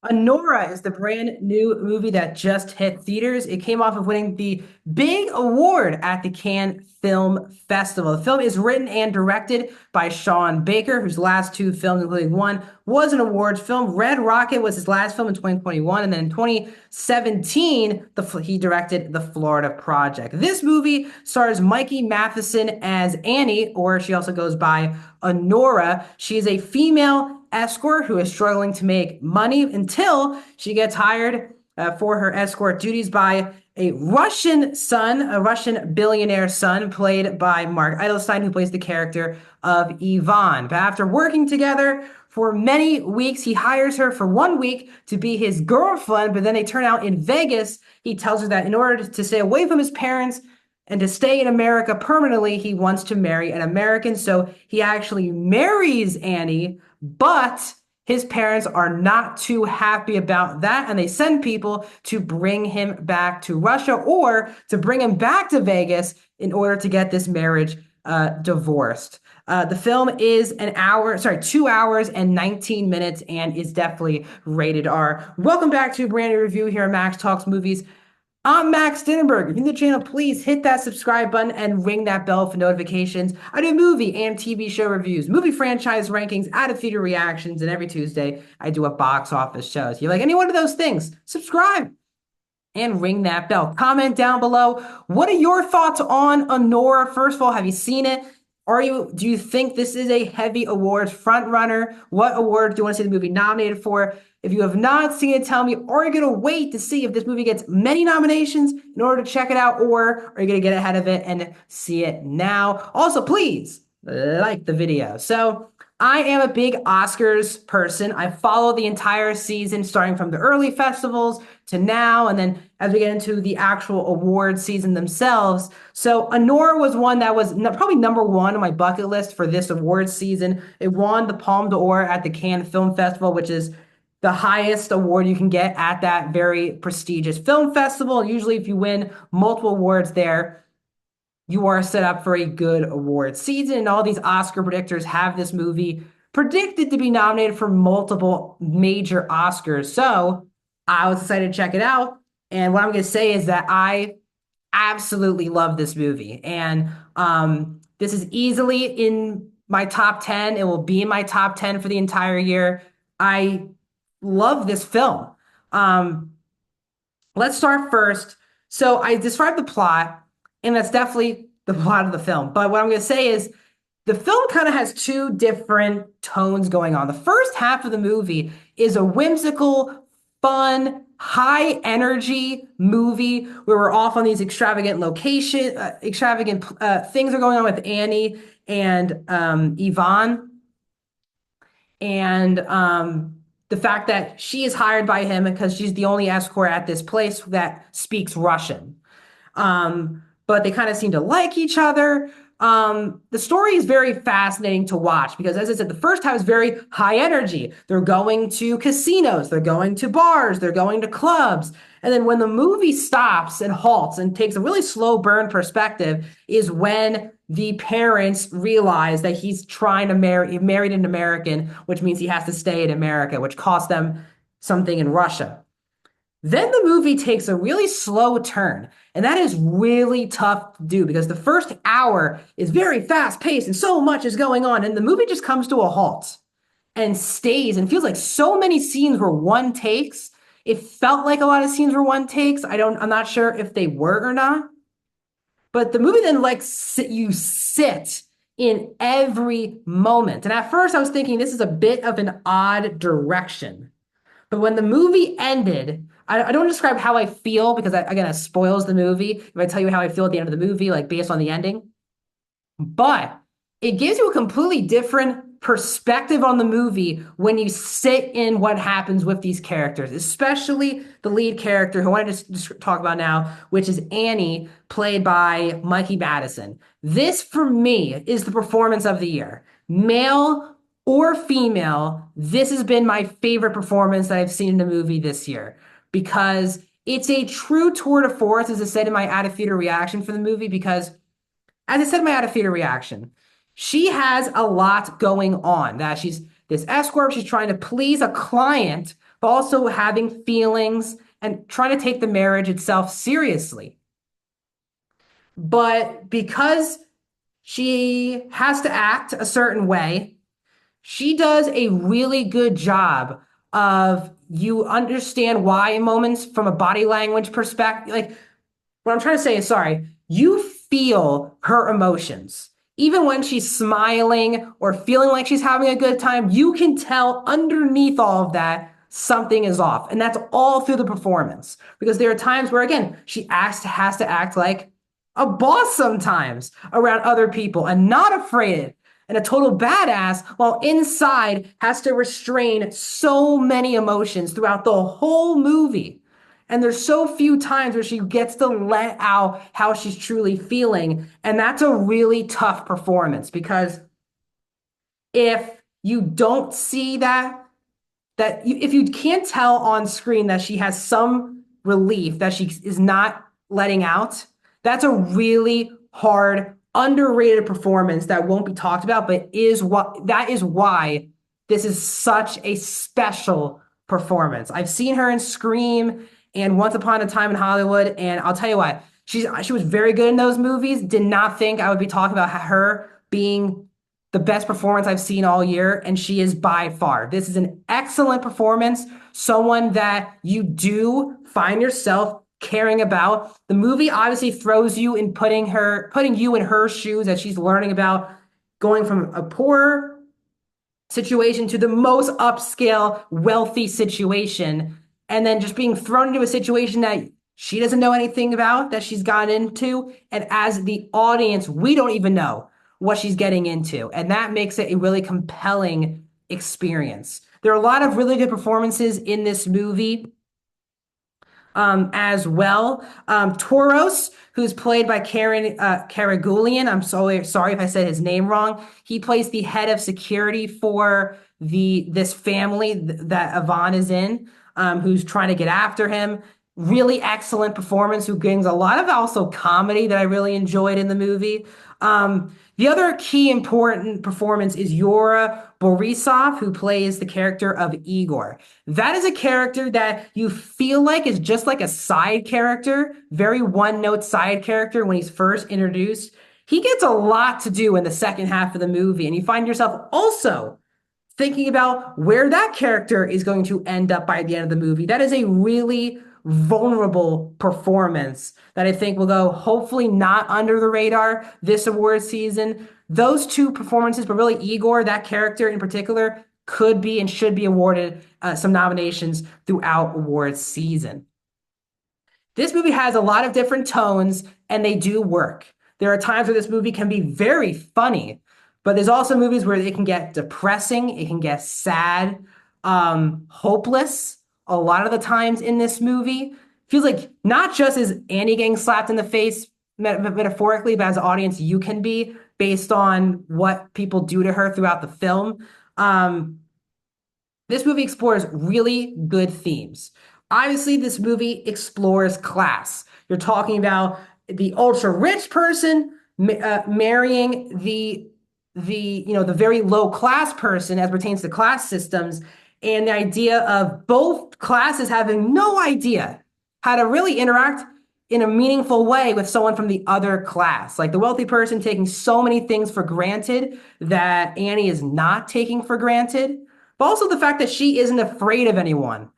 Anora is the brand new movie that just hit theaters. It came off of winning the big award at the Cannes Film Festival. The film is written and directed by Sean Baker, whose last two films, including one, was an awards film. Red Rocket was his last film in 2021, and then in 2017, he directed The Florida Project. This movie stars Mikey Matheson as Annie, or she also goes by Anora. She is a female escort who is struggling to make money until she gets hired for her escort duties by a Russian son, a Russian billionaire son, played by Mark Eidelstein, who plays the character of Ivan. But after working together for many weeks, he hires her for 1 week to be his girlfriend. But then they turn out in Vegas. He tells her that in order to stay away from his parents and to stay in America permanently, he wants to marry an American. So he actually marries Annie, but his parents are not too happy about that, and they send people to bring him back to Russia or to bring him back to Vegas in order to get this marriage divorced. The film is 2 hours and 19 minutes, and is definitely rated R. Welcome back to a brand new review here at Max Talks Movies. I'm Max Stinenberg. If you're new to the channel, please hit that subscribe button and ring that bell for notifications. I do movie and TV show reviews, movie franchise rankings, out-of-theater reactions, and every Tuesday I do a box office show. If you like any one of those things, subscribe and ring that bell. Comment down below. What are your thoughts on Anora? First of all, have you seen it? Do you think this is a heavy awards front runner? What award do you want to see the movie nominated for? If you have not seen it, tell me, are you going to wait to see if this movie gets many nominations in order to check it out, or are you going to get ahead of it and see it now? Also, please like the video. So I am a big Oscars person. I follow the entire season, starting from the early festivals to now, and then as we get into the actual award season themselves. So Anora was one that was probably number one on my bucket list for this award season. It won the Palme d'Or at the Cannes Film Festival, which is the highest award you can get at that very prestigious film festival. Usually, if you win multiple awards there, you are set up for a good award season. And all these Oscar predictors have this movie predicted to be nominated for multiple major Oscars. So I was excited to check it out. And what I'm going to say is that I absolutely love this movie. And this is easily in my top 10. It will be in my top 10 for the entire year. I love this film. Let's start first. So I described the plot, and that's definitely the plot of the film. But what I'm going to say is the film kind of has two different tones going on. The first half of the movie is a whimsical, fun, high energy movie where we're off on these extravagant things are going on with Annie and Yvonne. And the fact that she is hired by him because she's the only escort at this place that speaks Russian. But they kind of seem to like each other. The story is very fascinating to watch because, as I said, the first half is very high energy. They're going to casinos, they're going to bars, they're going to clubs. And then when the movie stops and halts and takes a really slow burn perspective is when the parents realize that he's trying to married an American, which means he has to stay in America, which costs them something in Russia. Then the movie takes a really slow turn, and that is really tough to do because the first hour is very fast paced and so much is going on, and the movie just comes to a halt and stays and feels like so many scenes were one takes. It felt like a lot of scenes were one takes. I'm not sure if they were or not. But the movie then you sit in every moment. And at first I was thinking this is a bit of an odd direction. But when the movie ended, I don't describe how I feel because again, it spoils the movie if I tell you how I feel at the end of the movie, like based on the ending. But it gives you a completely different perspective on the movie when you sit in what happens with these characters, especially the lead character who I wanted to just talk about now, which is Annie, played by Mikey Madison. This, for me, is the performance of the year. Male or female, this has been my favorite performance that I've seen in a movie this year because it's a true tour de force, as I said in my out-of-theater reaction for the movie, because as I said in my out-of-theater reaction, she has a lot going on. That she's this escort, she's trying to please a client, but also having feelings and trying to take the marriage itself seriously. But because she has to act a certain way, she does a really good job of you understand why in moments from a body language perspective. Like what I'm trying to say is, sorry, you feel her emotions. Even when she's smiling or feeling like she's having a good time, you can tell underneath all of that something is off. And that's all through the performance. Because there are times where, again, has to act like a boss sometimes around other people and not afraid and a total badass, while inside has to restrain so many emotions throughout the whole movie. And there's so few times where she gets to let out how she's truly feeling. And that's a really tough performance because if you don't see that, if you can't tell on screen that she has some relief that she is not letting out, that's a really hard, underrated performance that won't be talked about, but that is why this is such a special performance. I've seen her in Scream and Once Upon a Time in Hollywood, and I'll tell you what, she was very good in those movies. Did not think I would be talking about her being the best performance I've seen all year, and she is by far. This is an excellent performance, someone that you do find yourself caring about. The movie obviously throws you in putting you in her shoes as she's learning about going from a poor situation to the most upscale, wealthy situation, and then just being thrown into a situation that she doesn't know anything about, that she's gotten into. And as the audience, we don't even know what she's getting into. And that makes it a really compelling experience. There are a lot of really good performances in this movie as well. Toros, who's played by Karen Karagulian. I'm sorry if I said his name wrong. He plays the head of security for this family that Yvonne is in, who's trying to get after him. Really excellent performance, who brings a lot of also comedy that I really enjoyed in the movie. The other key important performance is Yura Borisov, who plays the character of Igor. That is a character that you feel like is just like a side character, very one-note side character when he's first introduced. He gets a lot to do in the second half of the movie, and you find yourself also thinking about where that character is going to end up by the end of the movie. That is a really vulnerable performance that I think will go hopefully not under the radar this award season. Those two performances, but really Igor, that character in particular, could be and should be awarded some nominations throughout awards season. This movie has a lot of different tones and they do work. There are times where this movie can be very funny, but there's also movies where it can get depressing, it can get sad, hopeless. A lot of the times in this movie, feels like not just is Annie getting slapped in the face metaphorically, but as an audience, you can be based on what people do to her throughout the film. This movie explores really good themes. Obviously, this movie explores class. You're talking about the ultra rich person marrying the very low class person as pertains to class systems, and the idea of both classes having no idea how to really interact in a meaningful way with someone from the other class. Like the wealthy person taking so many things for granted that Annie is not taking for granted, but also the fact that she isn't afraid of anyone.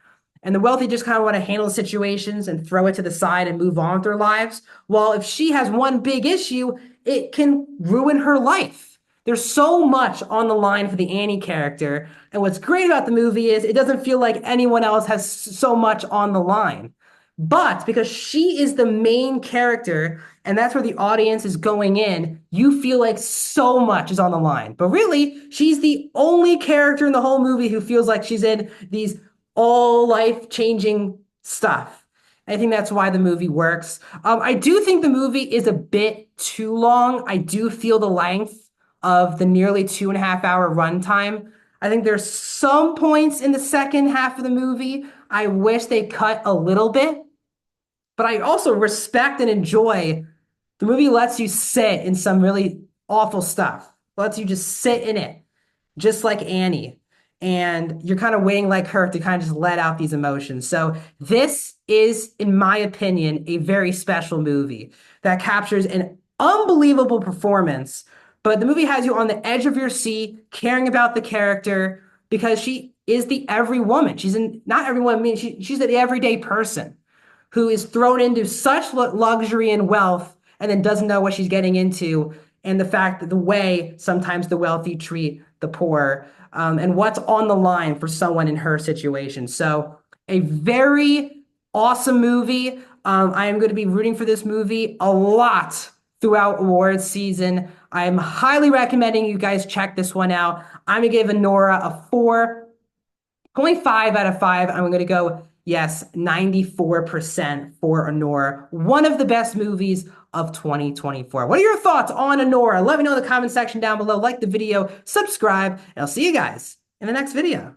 And the wealthy just kind of want to handle situations and throw it to the side and move on with their lives. While if she has one big issue, it can ruin her life. There's so much on the line for the Annie character. And what's great about the movie is it doesn't feel like anyone else has so much on the line. But because she is the main character, and that's where the audience is going in, you feel like so much is on the line. But really, she's the only character in the whole movie who feels like she's in these all life-changing stuff. I think that's why the movie works. I do think the movie is a bit too long. I do feel the length of the nearly 2.5 hour runtime. I think there's some points in the second half of the movie I wish they cut a little bit, but I also respect and enjoy the movie lets you sit in some really awful stuff, lets you just sit in it, just like Annie. and you're kind of waiting like her to kind of just let out these emotions. So this is, in my opinion, a very special movie that captures an unbelievable performance. But the movie has you on the edge of your seat, caring about the character because she is the every woman. Not every woman, I mean, she's the everyday person who is thrown into such luxury and wealth and then doesn't know what she's getting into. And the fact that the way sometimes the wealthy treat the poor, and what's on the line for someone in her situation. So, a very awesome movie. I am going to be rooting for this movie a lot throughout awards season. I'm highly recommending you guys check this one out. I'm going to give Anora a 4.5 out of 5. I'm going to go, yes, 94% for Anora. One of the best movies of 2024. What are your thoughts on Anora? Let me know in the comment section down below. Like the video, subscribe, and I'll see you guys in the next video.